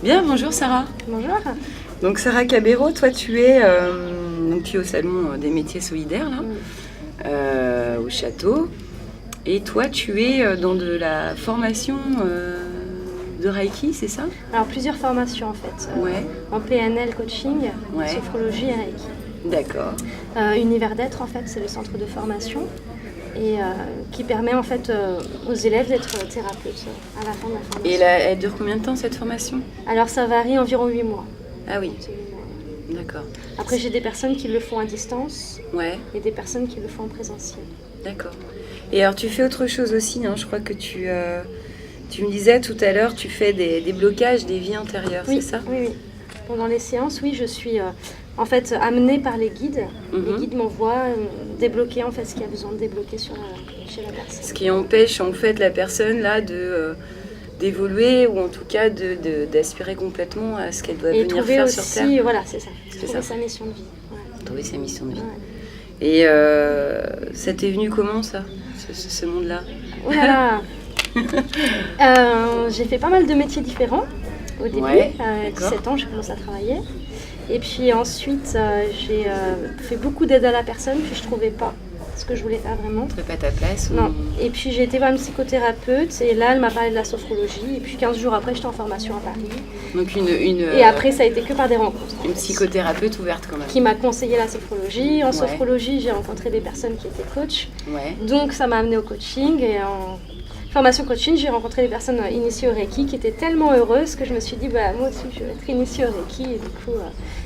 Bien, bonjour Sarah. Bonjour. Donc Sarah Cabero, toi tu es au salon des métiers solidaires là, au château. Et toi tu es dans de la formation de Reiki, c'est ça? Alors plusieurs formations en fait. Ouais. En PNL coaching, Ouais. sophrologie et Reiki. D'accord. Univers d'être en fait, c'est le centre de formation et qui permet en fait aux élèves d'être thérapeutes à la fin de la formation. Et là, elle dure combien de temps cette formation? Alors ça varie environ 8 mois. Ah oui. D'accord. Après j'ai des personnes qui le font à distance Ouais. et des personnes qui le font en présentiel. D'accord. Et alors tu fais autre chose aussi, hein, je crois que tu me disais tout à l'heure, tu fais des blocages des vies antérieures, Oui, c'est ça? oui. Pendant les séances, oui, je suis en fait amenée par les guides. Les guides m'envoient débloquer en fait ce qu'il y a besoin de débloquer chez la personne. Ce qui empêche en fait la personne là d'évoluer ou en tout cas d'aspirer complètement à ce qu'elle doit venir faire aussi, sur Terre. Voilà, c'est ça. C'est Trouver ça. sa mission de vie. Ouais. Trouver sa mission de vie. Ouais. Et ça t'est venu comment ça, ce monde-là? Oh là là. J'ai fait pas mal de métiers différents au début. Ouais, À d'accord. 17 ans, j'ai commencé à travailler. Et puis ensuite, j'ai fait beaucoup d'aide à la personne, puis je trouvais pas ce que je voulais faire vraiment. Tu pas ta place Non. ou... Et puis j'ai été voir une psychothérapeute et là elle m'a parlé de la sophrologie et puis 15 jours après j'étais en formation à Paris. Donc Et après ça a été que par des rencontres. en une fait, psychothérapeute ouverte quand même. qui m'a conseillé la sophrologie. En Ouais. sophrologie j'ai rencontré des personnes qui étaient coachs. Ouais. Donc ça m'a amené au coaching et en formation coaching j'ai rencontré des personnes initiées au Reiki qui étaient tellement heureuses que je me suis dit bah, moi aussi je vais être initiée au Reiki et du coup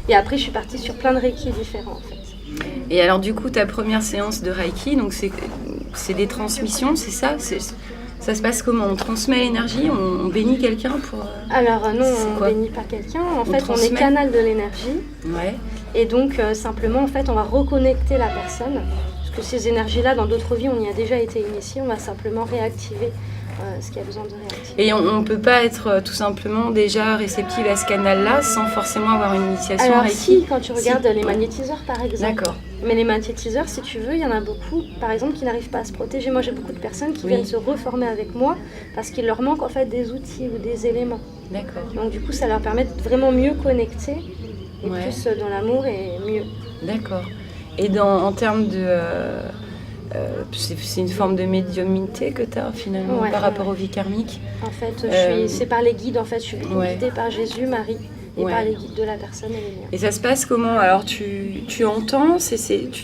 et après je suis partie sur plein de Reiki différents en fait. Et alors du coup ta première séance de Reiki, donc c'est des transmissions, c'est ça? Ça se passe comment? On transmet l'énergie, on bénit quelqu'un pour... Alors non, C'est on quoi? bénit pas quelqu'un, en On fait on est transmet? canal de l'énergie Ouais. et donc simplement en fait on va reconnecter la personne parce que ces énergies-là dans d'autres vies on y a déjà été initié, on va simplement réactiver ce qu'il y a besoin de réactiver. Et on ne peut pas être tout simplement déjà réceptive à ce canal-là sans forcément avoir une initiation Alors Reiki? si, quand tu regardes Si. les magnétiseurs par exemple. D'accord. Mais les magnétiseurs, si tu veux, il y en a beaucoup, par exemple, qui n'arrivent pas à se protéger. Moi, j'ai beaucoup de personnes qui Oui. viennent se reformer avec moi parce qu'il leur manque en fait des outils ou des éléments. D'accord. Donc du coup, ça leur permet de vraiment mieux connecter et Ouais. plus dans l'amour et mieux. D'accord. Et en termes de... c'est une forme de médiumnité que tu as finalement Ouais, par rapport ouais. aux vies karmiques? En fait, Euh, c'est par les guides, en fait, je suis beaucoup ouais. guidée par Jésus, Marie et Ouais. par les guides de la personne et les miens. Et ça se passe comment? Alors tu entends,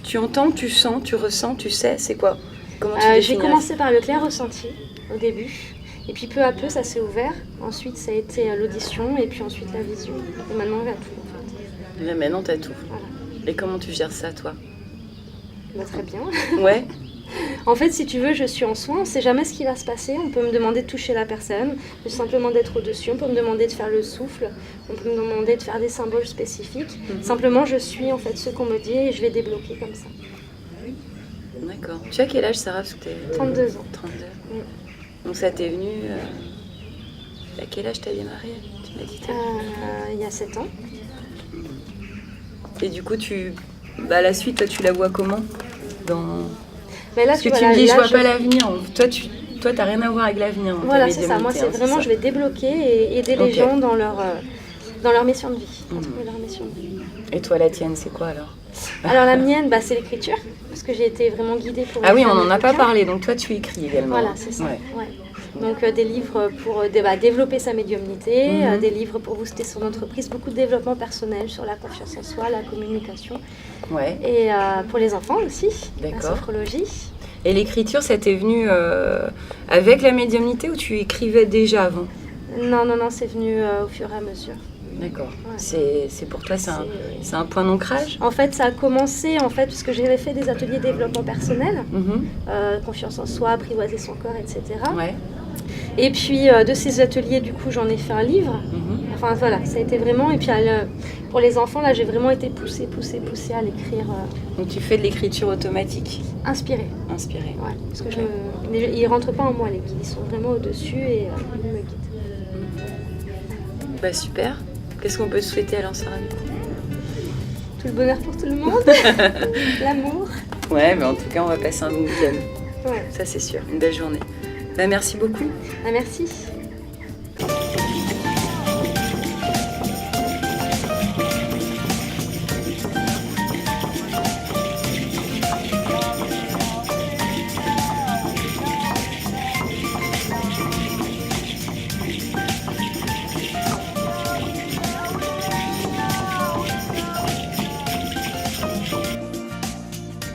tu entends, tu sens, tu ressens, tu sais, c'est quoi? Comment tu J'ai définirais? commencé par le clair ressenti au début. Et puis peu à peu, ça s'est ouvert. Ensuite, ça a été l'audition et puis ensuite la vision. Et maintenant, on a tout, en fait. Là, maintenant t'as tout. Voilà. Et comment tu gères ça toi? Bah, très bien. Ouais. En fait, si tu veux, je suis en soin, on ne sait jamais ce qui va se passer. On peut me demander de toucher la personne, de simplement d'être au-dessus, on peut me demander de faire le souffle, on peut me demander de faire des symboles spécifiques. Simplement, je suis en fait ce qu'on me dit et je vais débloquer comme ça. D'accord. Tu as quel âge Sarah? Parce que t'es 32 ans. 32. Mm. Donc ça t'est venu... à quel âge t'as démarré? Tu m'as dit Il y a 7 ans. Et du coup, la suite, toi, tu la vois comment Mais là, Parce que vois, tu me dis, là, je vois pas l'avenir. Toi, t'as rien à voir avec l'avenir. Hein, Voilà, ta c'est ça. Moi, médiumnité, c'est hein, vraiment, ça. je vais débloquer et aider les Ok. gens dans leur mission de vie. Trouver leur mission de vie. Et toi, la tienne, c'est quoi alors? Alors la mienne, c'est l'écriture, parce que j'ai été vraiment guidée pour... Ah oui, on faire n'en mes a pas bouquins. parlé, donc toi, tu écris également. Voilà, c'est ça. Ouais. Ouais. Donc des livres pour développer sa médiumnité, des livres pour booster son entreprise, beaucoup de développement personnel sur la confiance en soi, la communication. Ouais. Et pour les enfants aussi, la D'accord. sophrologie. Et l'écriture, ça t'est venu avec la médiumnité ou tu écrivais déjà avant? Non, c'est venu au fur et à mesure. D'accord. Ouais. C'est pour toi, c'est un point d'ancrage? En fait, ça a commencé parce que j'avais fait des ateliers développement personnel, confiance en soi, apprivoiser son corps, etc. Ouais. Et puis de ces ateliers, du coup, j'en ai fait un livre. Enfin voilà, ça a été vraiment... Et puis pour les enfants, là, j'ai vraiment été poussée à l'écrire Donc tu fais de l'écriture automatique, inspirée. inspirée. Ouais, parce que ils ne rentrent pas en moi, les guides. Ils sont vraiment au-dessus et ils me guident. Bah super. Qu'est-ce qu'on peut te souhaiter alors, Sarah? Tout le bonheur pour tout le monde, l'amour. Ouais, mais en tout cas, on va passer un bon week-end. Ouais. Ça, c'est sûr. Une belle journée. Bah merci beaucoup. Ah, merci.